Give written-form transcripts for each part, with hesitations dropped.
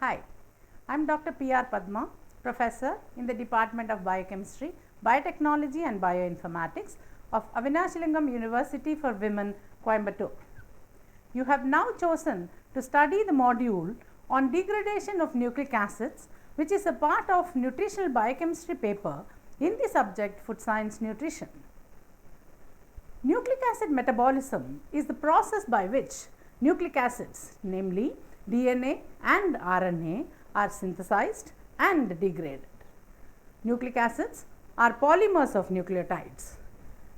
Hi, I am Dr. P.R. Padma, Professor in the Department of Biochemistry, Biotechnology and Bioinformatics of Avinashilingam University for Women, Coimbatore. You have now chosen to study the module on degradation of nucleic acids, which is a part of Nutritional Biochemistry paper in the subject Food Science Nutrition. Nucleic acid metabolism is the process by which nucleic acids, namely DNA and RNA, are synthesized and degraded. Nucleic acids are polymers of nucleotides.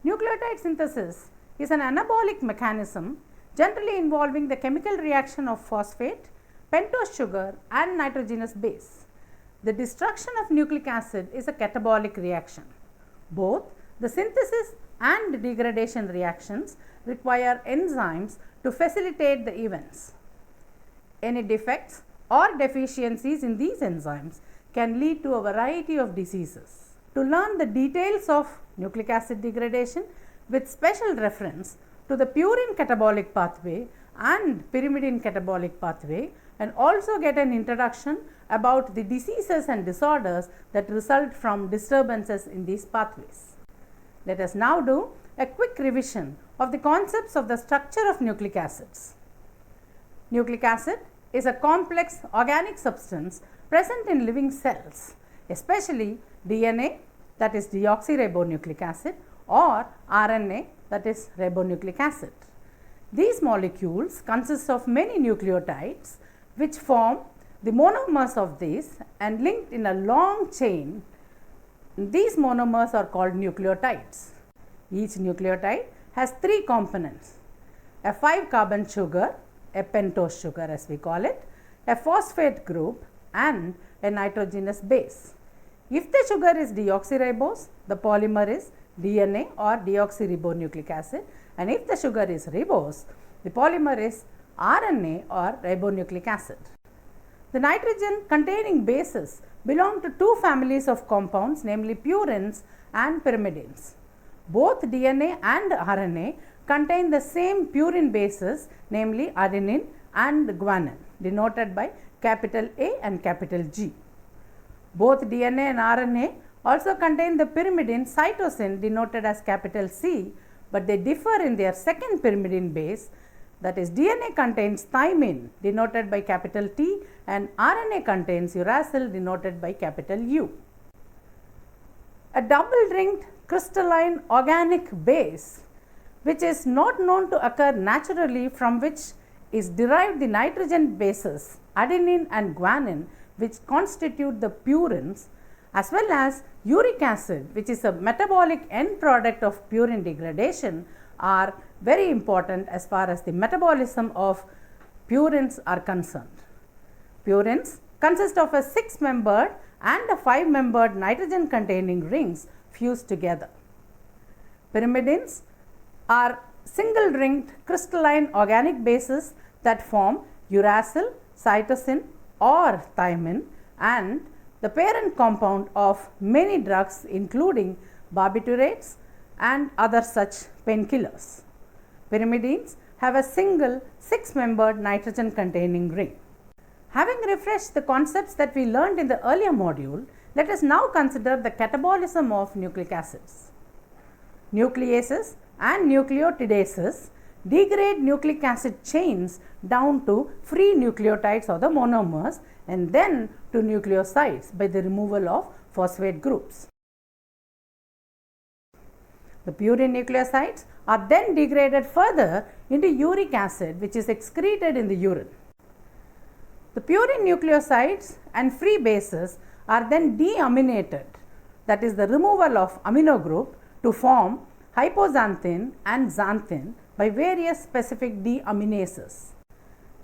Nucleotide synthesis is an anabolic mechanism generally involving the chemical reaction of phosphate, pentose sugar and nitrogenous base. The destruction of nucleic acid is a catabolic reaction. Both the synthesis and degradation reactions require enzymes to facilitate the events. Any defects or deficiencies in these enzymes can lead to a variety of diseases. To learn the details of nucleic acid degradation with special reference to the purine catabolic pathway and pyrimidine catabolic pathway, and also get an introduction about the diseases and disorders that result from disturbances in these pathways. Let us now do a quick revision of the concepts of the structure of nucleic acids. Nucleic acid is a complex organic substance present in living cells, especially DNA, that is deoxyribonucleic acid, or RNA, that is ribonucleic acid. These molecules consist of many nucleotides which form the monomers of these and linked in a long chain. These monomers are called nucleotides. Each nucleotide has three components: a 5-carbon sugar, a pentose sugar as we call it, a phosphate group and a nitrogenous base. If the sugar is deoxyribose, the polymer is DNA or deoxyribonucleic acid, and if the sugar is ribose, the polymer is RNA or ribonucleic acid. The nitrogen containing bases belong to two families of compounds, namely purines and pyrimidines. Both DNA and RNA contain the same purine bases, namely adenine and guanine, denoted by capital A and capital G. Both DNA and RNA also contain the pyrimidine cytosine, denoted as capital C, but they differ in their second pyrimidine base, that is DNA contains thymine, denoted by capital T, and RNA contains uracil, denoted by capital U. A double-ringed crystalline organic base, which is not known to occur naturally, from which is derived the nitrogen bases adenine and guanine, which constitute the purines, as well as uric acid, which is a metabolic end product of purine degradation, are very important as far as the metabolism of purines are concerned. Purines consist of a 6-membered and a 5-membered nitrogen containing rings fused together. Pyrimidines are single ringed crystalline organic bases that form uracil, cytosine or thymine, and the parent compound of many drugs including barbiturates and other such painkillers. Pyrimidines have a single 6-membered nitrogen containing ring. Having refreshed the concepts that we learned in the earlier module, let us now consider the catabolism of nucleic acids. Nucleases and nucleotidases degrade nucleic acid chains down to free nucleotides or the monomers, and then to nucleosides by the removal of phosphate groups. The purine nucleosides are then degraded further into uric acid, which is excreted in the urine. The purine nucleosides and free bases are then deaminated, that is the removal of amino group, to form hypoxanthine and xanthine by various specific deaminases.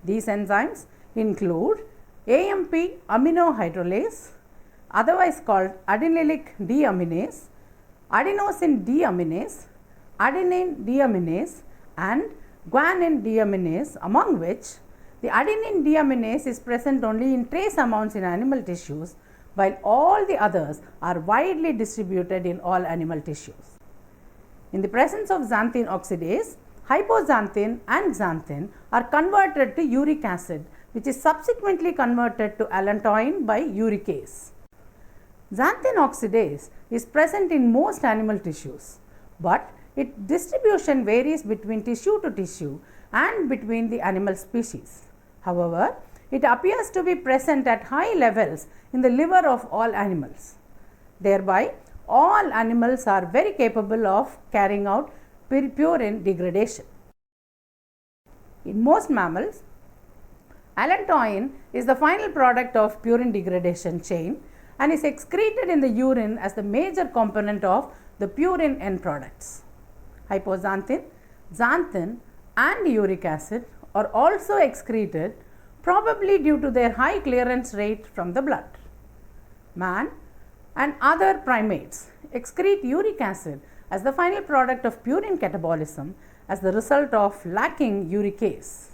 These enzymes include AMP aminohydrolase, otherwise called adenylic deaminase, adenosine deaminase, adenine deaminase and guanine deaminase, among which the adenine deaminase is present only in trace amounts in animal tissues, while all the others are widely distributed in all animal tissues. In the presence of xanthine oxidase, hypoxanthine and xanthine are converted to uric acid, which is subsequently converted to allantoin by uricase. Xanthin oxidase is present in most animal tissues, but its distribution varies between tissue to tissue and between the animal species. However, it appears to be present at high levels in the liver of all animals. Thereby, all animals are very capable of carrying out purine degradation. In most mammals, allantoin is the final product of purine degradation chain and is excreted in the urine as the major component of the purine end products. Hypoxanthine, xanthin and uric acid are also excreted, probably due to their high clearance rate from the blood. Man and other primates excrete uric acid as the final product of purine catabolism as the result of lacking uricase.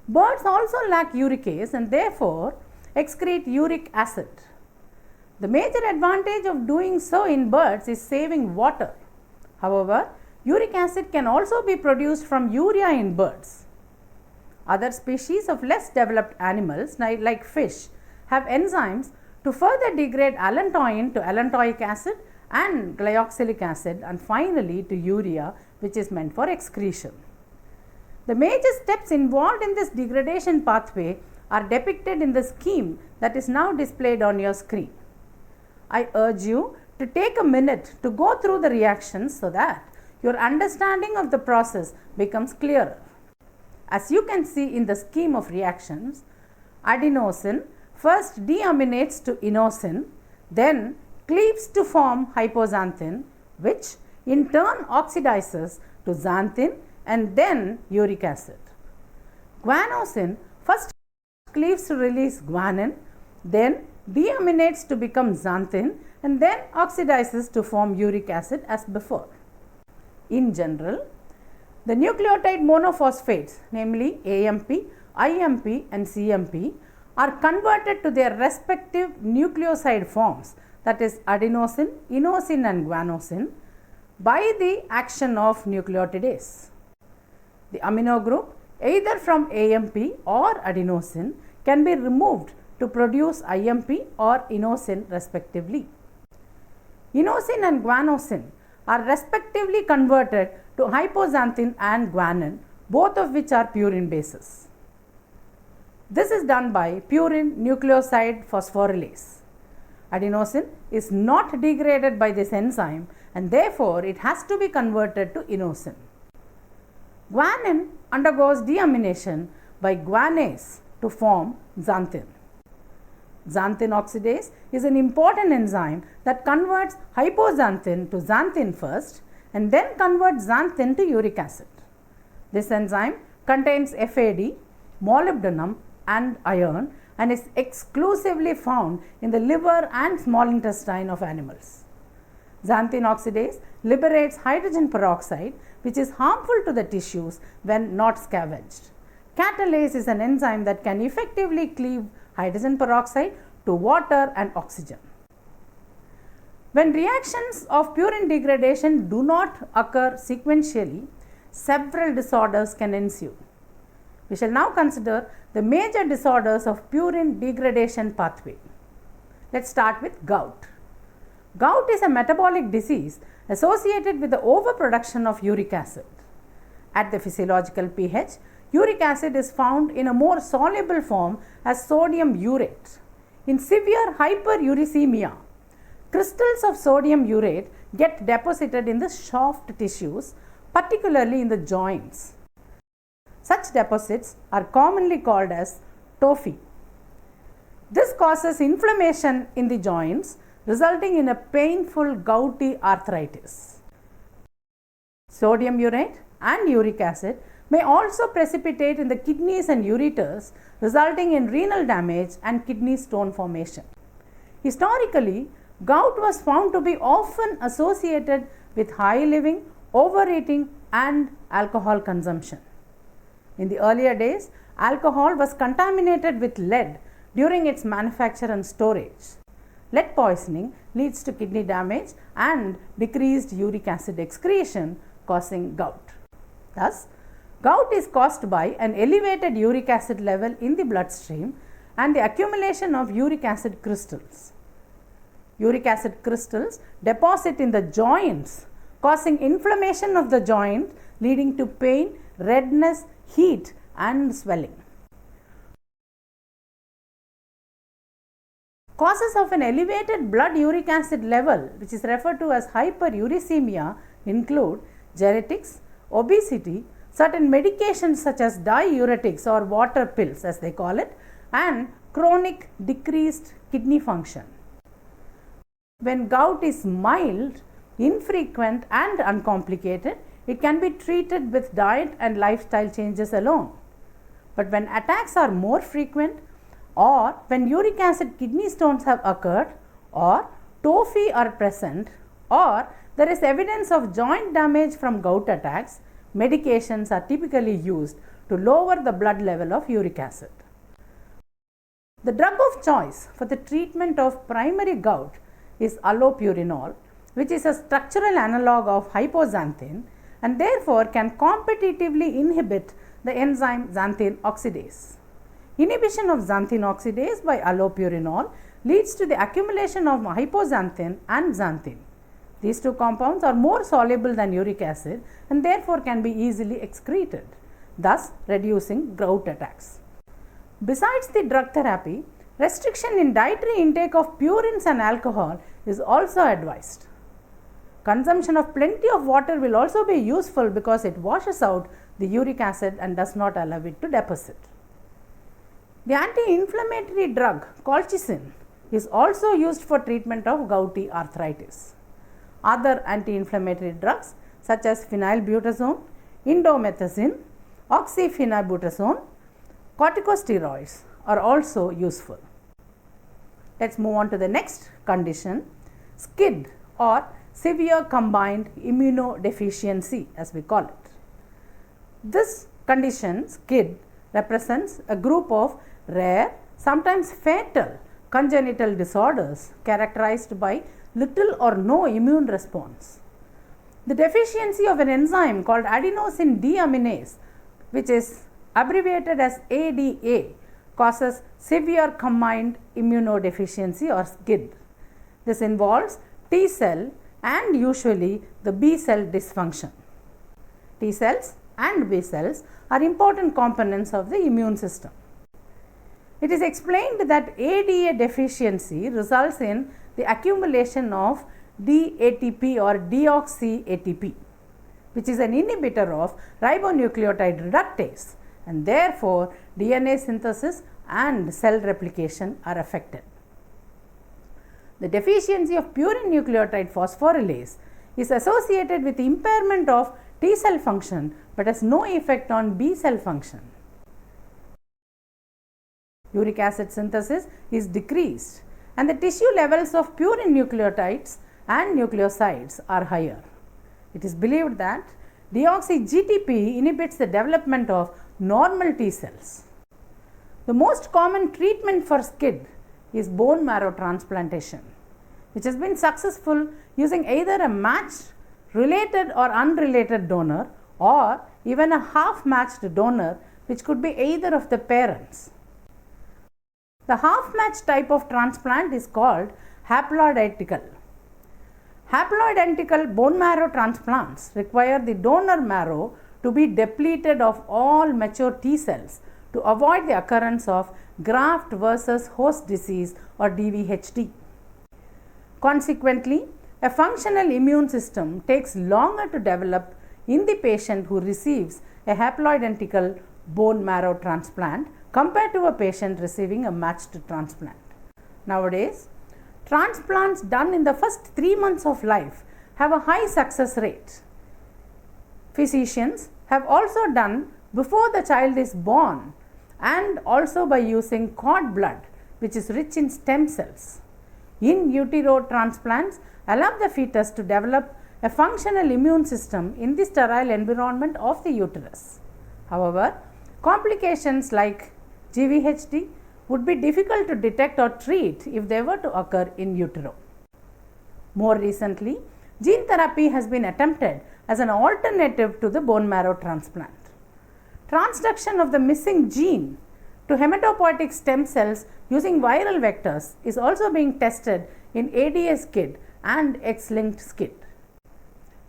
Birds also lack uricase and therefore excrete uric acid. The major advantage of doing so in birds is saving water. However, uric acid can also be produced from urea in birds. Other species of less developed animals like fish have enzymes to further degrade allantoin to allantoic acid and glyoxylic acid and finally to urea, which is meant for excretion. The major steps involved in this degradation pathway are depicted in the scheme that is now displayed on your screen. I urge you to take a minute to go through the reactions so that your understanding of the process becomes clearer. As you can see in the scheme of reactions, adenosine first deaminates to inosine, then cleaves to form hypoxanthine, which in turn oxidizes to xanthin and then uric acid. Guanosine first cleaves to release guanine, then deaminates to become xanthin and then oxidizes to form uric acid as before. In general, the nucleotide monophosphates, namely AMP, IMP and CMP, are converted to their respective nucleoside forms, that is adenosine, inosine and guanosine, by the action of nucleotidase. The amino group either from AMP or adenosine can be removed to produce IMP or inosine respectively. Inosine and guanosine are respectively converted to hypoxanthine and guanine, both of which are purine bases. This is done by purine nucleoside phosphorylase. Adenosine is not degraded by this enzyme and therefore it has to be converted to inosine. Guanine undergoes deamination by guanase to form xanthin. Xanthin oxidase is an important enzyme that converts hypoxanthine to xanthin first and then converts xanthin to uric acid. This enzyme contains FAD, molybdenum and iron and is exclusively found in the liver and small intestine of animals. Xanthin oxidase liberates hydrogen peroxide, which is harmful to the tissues when not scavenged. Catalase is an enzyme that can effectively cleave hydrogen peroxide to water and oxygen. When reactions of purine degradation do not occur sequentially, several disorders can ensue. We shall now consider the major disorders of purine degradation pathway. Let's start with gout. Gout is a metabolic disease associated with the overproduction of uric acid. At the physiological pH, uric acid is found in a more soluble form as sodium urate. In severe hyperuricemia, crystals of sodium urate get deposited in the soft tissues, particularly in the joints. Such deposits are commonly called as tophi. This causes inflammation in the joints, resulting in a painful gouty arthritis. Sodium urate and uric acid may also precipitate in the kidneys and ureters, resulting in renal damage and kidney stone formation. Historically, gout was found to be often associated with high living, overeating and alcohol consumption. In the earlier days, alcohol was contaminated with lead during its manufacture and storage. Lead poisoning leads to kidney damage and decreased uric acid excretion, causing gout. Thus, Gout is caused by an elevated uric acid level in the bloodstream and the accumulation of uric acid crystals. Uric acid crystals deposit in the joints, causing inflammation of the joint, leading to pain, redness, heat, and swelling. Causes of an elevated blood uric acid level, which is referred to as hyperuricemia, include genetics, obesity, certain medications such as diuretics or water pills as they call it, and chronic decreased kidney function. When gout is mild, infrequent and uncomplicated, it can be treated with diet and lifestyle changes alone. But when attacks are more frequent, or when uric acid kidney stones have occurred, or tophi are present, or there is evidence of joint damage from gout attacks, medications are typically used to lower the blood level of uric acid. The drug of choice for the treatment of primary gout is allopurinol, which is a structural analog of hypoxanthine and therefore can competitively inhibit the enzyme xanthine oxidase. Inhibition of xanthine oxidase by allopurinol leads to the accumulation of hypoxanthine and xanthine. These two compounds are more soluble than uric acid and therefore can be easily excreted, thus reducing gout attacks. Besides the drug therapy, restriction in dietary intake of purines and alcohol is also advised. Consumption of plenty of water will also be useful because it washes out the uric acid and does not allow it to deposit. The anti-inflammatory drug colchicine is also used for treatment of gouty arthritis. Other anti-inflammatory drugs such as phenylbutazone, indomethacin, oxyphenybutazone, corticosteroids are also useful. Let's move on to the next condition, SCID or severe combined immunodeficiency as we call it. This condition, SCID, represents a group of rare, sometimes fatal congenital disorders characterized by little or no immune response. The deficiency of an enzyme called adenosine deaminase, which is abbreviated as ADA, causes severe combined immunodeficiency or SCID. This involves T cell and usually the B cell dysfunction. T cells and B cells are important components of the immune system. It is explained that ADA deficiency results in the accumulation of DATP or deoxy-ATP, which is an inhibitor of ribonucleotide reductase, and therefore DNA synthesis and cell replication are affected. The deficiency of purine nucleotide phosphorylase is associated with impairment of T cell function but has no effect on B cell function. Uric acid synthesis is decreased and the tissue levels of purine nucleotides and nucleosides are higher. It is believed that deoxy-GTP inhibits the development of normal T cells. The most common treatment for SCID is bone marrow transplantation, which has been successful using either a matched, related or unrelated donor or even a half-matched donor, which could be either of the parents. The half-matched type of transplant is called haploidentical. Haploidentical bone marrow transplants require the donor marrow to be depleted of all mature T cells to avoid the occurrence of graft versus host disease or DVHD. Consequently, a functional immune system takes longer to develop in the patient who receives a haploidentical bone marrow transplant compared to a patient receiving a matched transplant. Nowadays, transplants done in the first 3 months of life have a high success rate. Physicians have also done before the child is born and also by using cord blood, which is rich in stem cells. In utero transplants allow the fetus to develop a functional immune system in the sterile environment of the uterus. However, complications like GVHD would be difficult to detect or treat if they were to occur in utero. More recently, gene therapy has been attempted as an alternative to the bone marrow transplant. transduction of the missing gene to hematopoietic stem cells using viral vectors is also being tested in ADA skid and X-linked skid.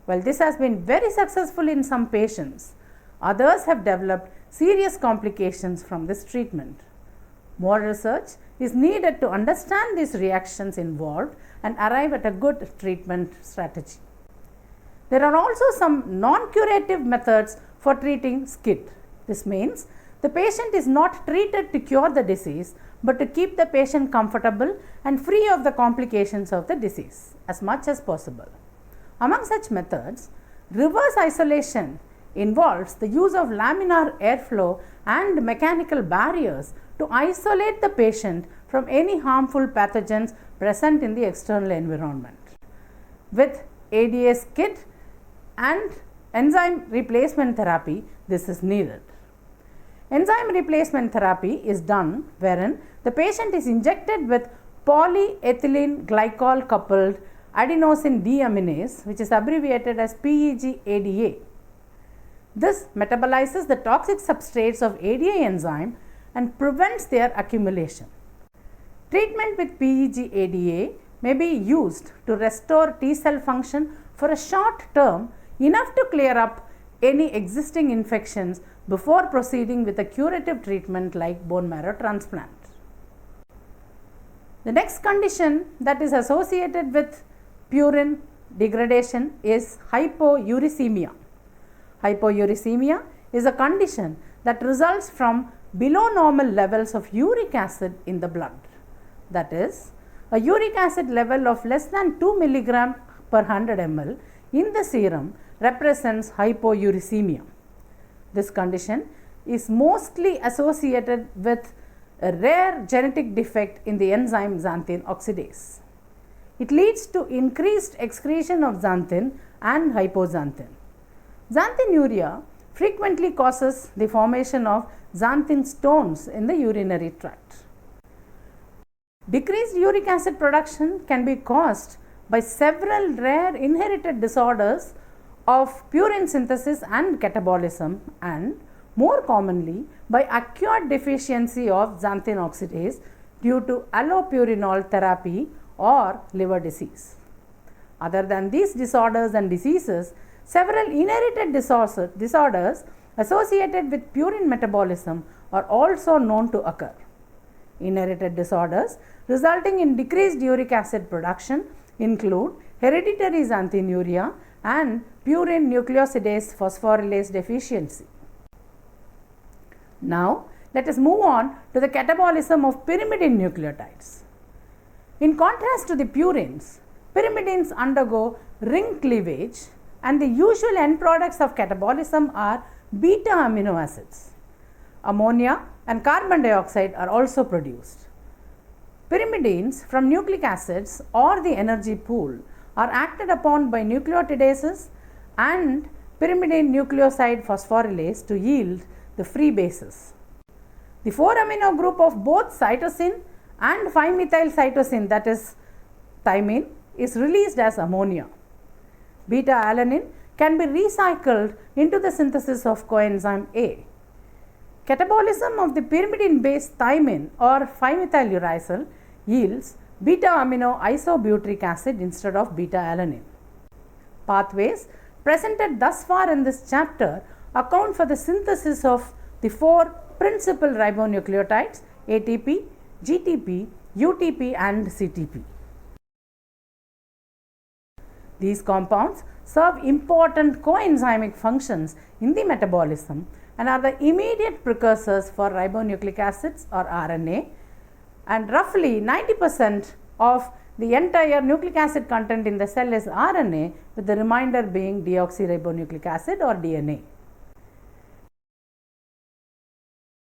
While this has been very successful in some patients, others have developed serious complications from this treatment. More research is needed to understand these reactions involved and arrive at a good treatment strategy. There are also some non-curative methods for treating skid. This means the patient is not treated to cure the disease, but to keep the patient comfortable and free of the complications of the disease as much as possible. Among such methods, reverse isolation involves the use of laminar airflow and mechanical barriers to isolate the patient from any harmful pathogens present in the external environment. With ADA skid and enzyme replacement therapy, this is needed. Enzyme replacement therapy is done wherein the patient is injected with polyethylene glycol coupled adenosine deaminase, which is abbreviated as PEG-ADA. This metabolizes the toxic substrates of ADA enzyme and prevents their accumulation. Treatment with PEG-ADA may be used to restore T cell function for a short term, enough to clear up any existing infections before proceeding with a curative treatment like bone marrow transplant. The next condition that is associated with purine degradation is hypouricemia. Hypouricemia is a condition that results from below normal levels of uric acid in the blood. That is, a uric acid level of less than 2 mg per 100 ml in the serum represents hypouricemia. This condition is mostly associated with a rare genetic defect in the enzyme xanthine oxidase. It leads to increased excretion of xanthine and hypoxanthine. Xanthinuria frequently causes the formation of xanthine stones in the urinary tract. Decreased uric acid production can be caused by several rare inherited disorders of purine synthesis and catabolism, and more commonly by acquired deficiency of xanthine oxidase due to allopurinol therapy or liver disease. Other than these disorders and diseases, several inherited disorders associated with purine metabolism are also known to occur. Inherited disorders resulting in decreased uric acid production include hereditary xanthinuria and purine nucleosidase phosphorylase deficiency. Now, let us move on to the catabolism of pyrimidine nucleotides. In contrast to the purines, pyrimidines undergo ring cleavage, and the usual end products of catabolism are beta amino acids. Ammonia and carbon dioxide are also produced. Pyrimidines from nucleic acids or the energy pool are acted upon by nucleotidases and pyrimidine nucleoside phosphorylase to yield the free bases. The 4-amino group of both cytosine and 5-methyl cytosine, that is thymine, is released as ammonia. Beta alanine can be recycled into the synthesis of coenzyme A. Catabolism of the pyrimidine base thymine or 5-methyl uracil yields beta amino isobutyric acid instead of beta alanine. Pathways presented thus far in this chapter account for the synthesis of the 4 principal ribonucleotides ATP, GTP, UTP and CTP. These compounds serve important coenzymic functions in the metabolism and are the immediate precursors for ribonucleic acids or RNA, and roughly 90% of the entire nucleic acid content in the cell is RNA, with the remainder being deoxyribonucleic acid or DNA.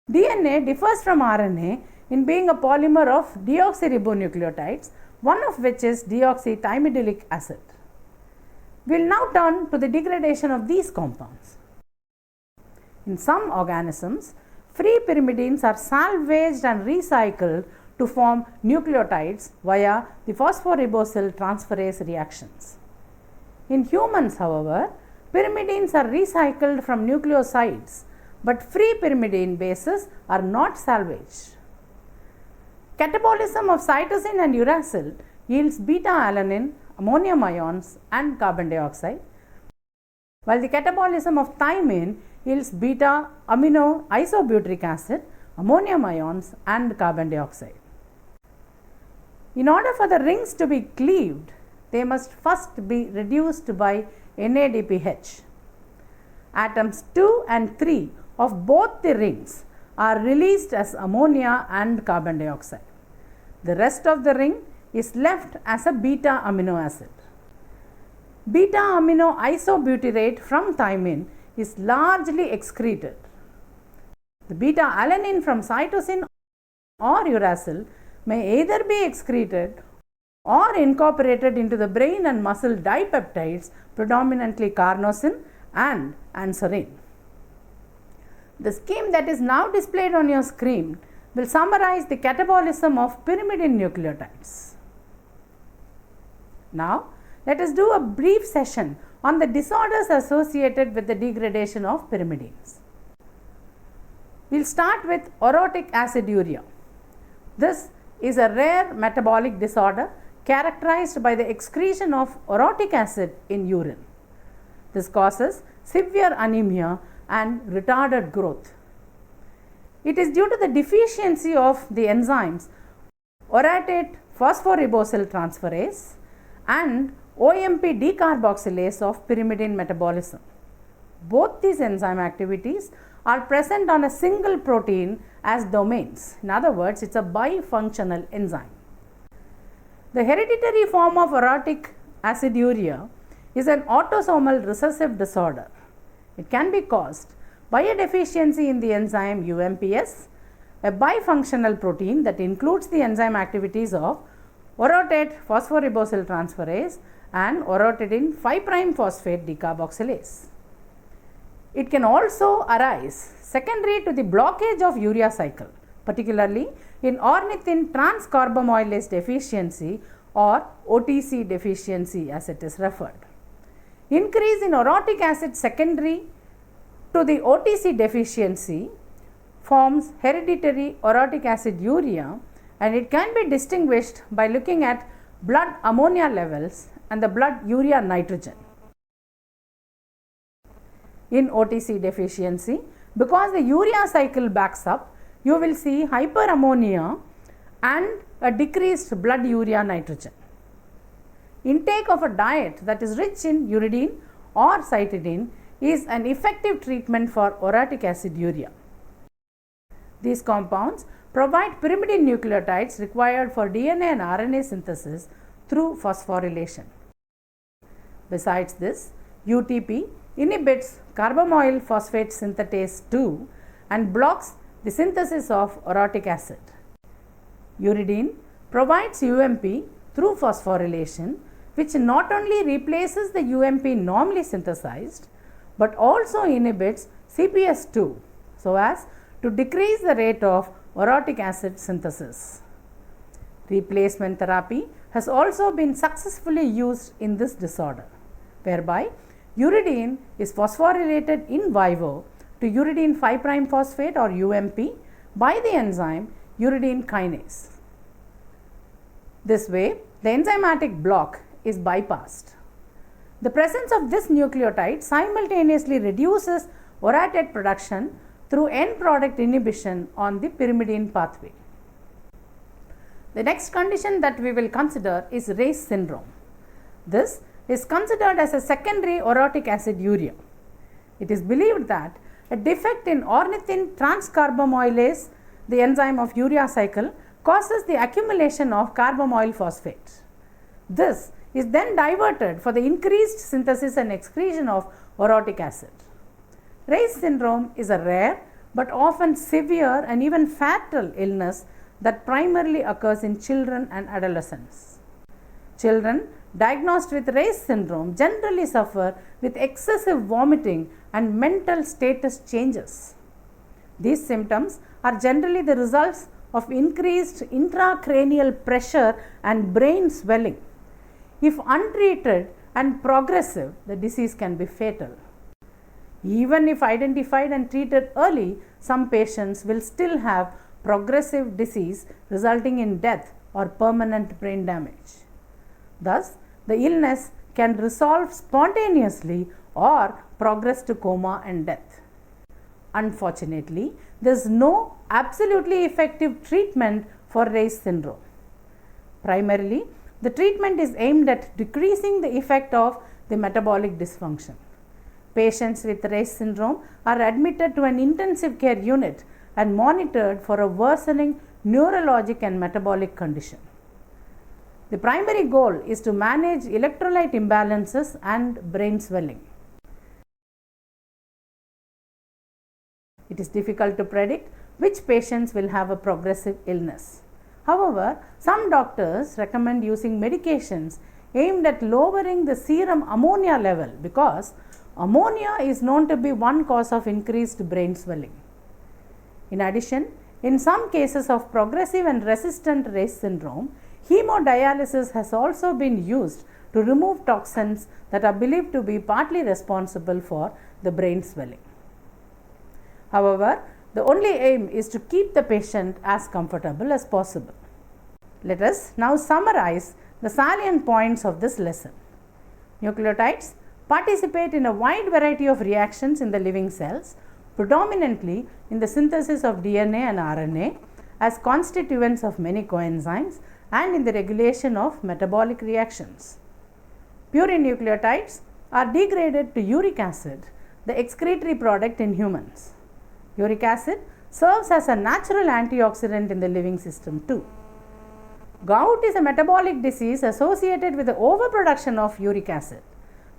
DNA differs from RNA in being a polymer of deoxyribonucleotides, one of which is deoxythymidyllic acid. We will now turn to the degradation of these compounds. In some organisms, free pyrimidines are salvaged and recycled to form nucleotides via the phosphoribosyl transferase reactions. In humans, however, pyrimidines are recycled from nucleosides but free pyrimidine bases are not salvaged. Catabolism of cytosine and uracil yields beta-alanine, ammonium ions and carbon dioxide, while the catabolism of thymine yields beta-amino isobutyric acid, ammonium ions and carbon dioxide. In order for the rings to be cleaved, they must first be reduced by NADPH. Atoms 2 and 3 of both the rings are released as ammonia and carbon dioxide. The rest of the ring is left as a beta amino acid. Beta amino isobutyrate from thymine is largely excreted. The beta alanine from cytosine or uracil may either be excreted or incorporated into the brain and muscle dipeptides, predominantly carnosine and anserine. The scheme that is now displayed on your screen will summarize the catabolism of pyrimidine nucleotides. Now, let us do a brief session on the disorders associated with the degradation of pyrimidines. We will start with orotic aciduria. This is a rare metabolic disorder characterized by the excretion of orotic acid in urine. This causes severe anemia and retarded growth. It is due to the deficiency of the enzymes orotate phosphoribosyl transferase and OMP decarboxylase of pyrimidine metabolism. Both these enzyme activities are present on a single protein as domains. In other words, it is a bifunctional enzyme. The hereditary form of orotic aciduria is an autosomal recessive disorder. It can be caused by a deficiency in the enzyme UMPS, a bifunctional protein that includes the enzyme activities of orotate phosphoribosyl transferase and orotidine 5' phosphate decarboxylase. It can also arise secondary to the blockage of urea cycle, particularly in ornithine transcarbamylase deficiency or OTC deficiency as it is referred. Increase in orotic acid secondary to the OTC deficiency forms hereditary orotic aciduria, and it can be distinguished by looking at blood ammonia levels and the blood urea nitrogen. In OTC deficiency, because the urea cycle backs up, you will see hyperammonia and a decreased blood urea nitrogen. Intake of a diet that is rich in uridine or cytidine is an effective treatment for orotic aciduria. These compounds provide pyrimidine nucleotides required for DNA and RNA synthesis through phosphorylation. Besides this, UTP inhibits carbamoyl phosphate synthetase 2 and blocks the synthesis of orotic acid. Uridine provides UMP through phosphorylation, which not only replaces the UMP normally synthesized but also inhibits CPS2 so as to decrease the rate of orotic acid synthesis. Replacement therapy has also been successfully used in this disorder, whereby uridine is phosphorylated in vivo to uridine 5' phosphate or UMP by the enzyme uridine kinase. This way, the enzymatic block is bypassed. The presence of this nucleotide simultaneously reduces orotate production through end product inhibition on the pyrimidine pathway. The next condition that we will consider is Reis syndrome. This is considered as a secondary orotic aciduria. It is believed that a defect in ornithine transcarbamylase, the enzyme of urea cycle, causes the accumulation of carbamoyl phosphate. This is then diverted for the increased synthesis and excretion of orotic acid. Reis syndrome is a rare but often severe and even fatal illness that primarily occurs in children and adolescents. Children diagnosed with Reis syndrome generally suffer with excessive vomiting and mental status changes. These symptoms are generally the results of increased intracranial pressure and brain swelling. If untreated and progressive, the disease can be fatal. Even if identified and treated early, some patients will still have progressive disease resulting in death or permanent brain damage. Thus, the illness can resolve spontaneously or progress to coma and death. Unfortunately, there is no absolutely effective treatment for Reye's syndrome. Primarily, the treatment is aimed at decreasing the effect of the metabolic dysfunction. Patients with Reye's syndrome are admitted to an intensive care unit and monitored for a worsening neurologic and metabolic condition. The primary goal is to manage electrolyte imbalances and brain swelling. It is difficult to predict which patients will have a progressive illness. However, some doctors recommend using medications aimed at lowering the serum ammonia level because ammonia is known to be one cause of increased brain swelling. In addition, in some cases of progressive and resistant Reye's syndrome, hemodialysis has also been used to remove toxins that are believed to be partly responsible for the brain swelling. However, the only aim is to keep the patient as comfortable as possible. Let us now summarize the salient points of this lesson. Nucleotides participate in a wide variety of reactions in the living cells, predominantly in the synthesis of DNA and RNA as constituents of many coenzymes and in the regulation of metabolic reactions. Purine nucleotides are degraded to uric acid, the excretory product in humans. Uric acid serves as a natural antioxidant in the living system too. Gout is a metabolic disease associated with the overproduction of uric acid.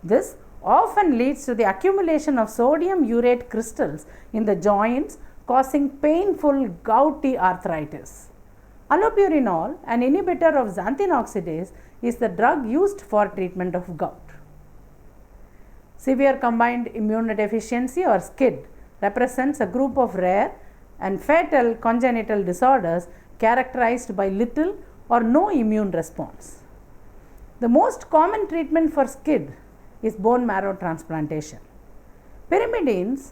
This often leads to the accumulation of sodium urate crystals in the joints, causing painful gouty arthritis. Allopurinol, an inhibitor of xanthine oxidase, is the drug used for treatment of gout. Severe combined immunodeficiency or SCID represents a group of rare and fatal congenital disorders characterized by little or no immune response. The most common treatment for SCID is bone marrow transplantation. Pyrimidines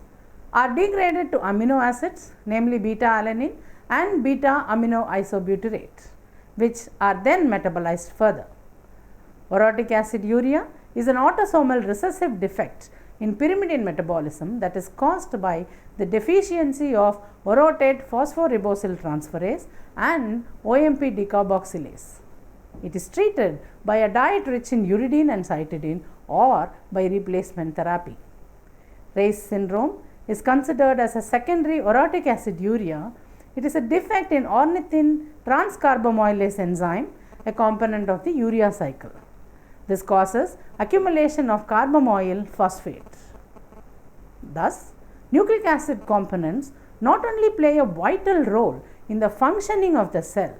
are degraded to amino acids, namely beta-alanine and beta-aminoisobutyrate, which are then metabolized further. Orotic acid urea is an autosomal recessive defect in pyrimidine metabolism that is caused by the deficiency of orotate phosphoribosyl transferase and OMP decarboxylase. It is treated by a diet rich in uridine and cytidine or by replacement therapy. Reye's syndrome is considered as a secondary orotic acid urea. It is a defect in ornithine transcarbamylase enzyme, a component of the urea cycle. This causes accumulation of carbamoyl phosphate. Thus, nucleic acid components not only play a vital role in the functioning of the cell,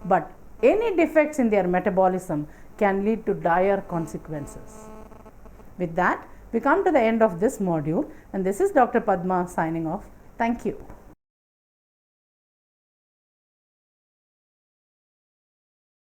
but any defects in their metabolism can lead to dire consequences. With that, we come to the end of this module, and this is Dr. Padma signing off. Thank you.